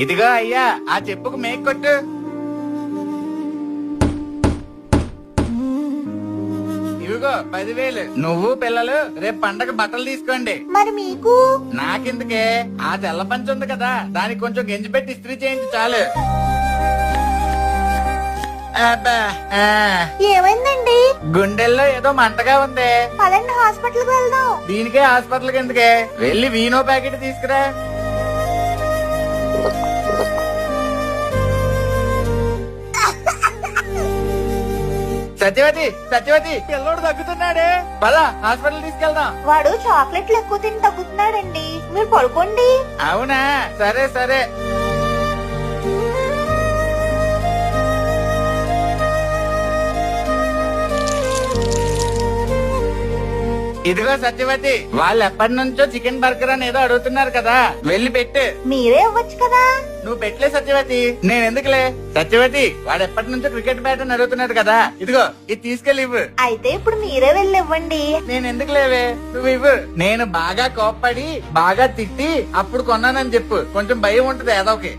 ఇదిగో అయ్యా, ఆ చెప్పుకు మేక్ కొట్టు. ఇదిగో 10,000. నువ్వు పిల్లలు రేపు పండగ బట్టలు తీసుకోండి. మరి మీకు? నాకెందుకే, ఆ తెల్ల పంచ ఉంది కదా, దానికి కొంచెం గెంజి పెట్టి ఇస్త్రీ చేయించు చాలు. అబ్బా, ఏమైందండి? గుండెల్లో ఏదో మంటగా ఉంది. పదండి హాస్పిటల్కి వెళ్దాం. దీనికే హాస్పిటల్కి ఎందుకే, వెళ్ళి వీనో ప్యాకెట్ తీసుకురా. సత్యవతి పిల్లోడు తగ్గుతున్నాడే, పద హాస్పిటల్ తీసుకెళ్దాం. వాడు చాక్లెట్లు ఎక్కువ తిని తగ్గుతున్నాడండి, మీరు పడుకోండి. అవునా, సరే సరే. ఇదిగో సత్యవతి, వాళ్ళు ఎప్పటి నుంచో చికెన్ బర్గర్ అని ఏదో అడుగుతున్నారు కదా, వెళ్ళి పెట్టు. మీరే ఇవ్వచ్చు కదా. నువ్వు పెట్టలే సత్యవతి, నేను ఎందుకులే. సత్యవతి, వాడు ఎప్పటి నుంచో క్రికెట్ బ్యాట్ అని అడుగుతున్నాడు కదా, ఇదిగో ఇది తీసుకెళ్ళి ఇవ్వు. అయితే ఇప్పుడు మీరే వెళ్ళి ఇవ్వండి. నేను ఎందుకులేవే, నువ్వు ఇవ్వు. నేను బాగా కోప్పడి బాగా తిట్టి అప్పుడు కొన్నానని చెప్పు, కొంచెం భయం ఉంటది ఏదోకి.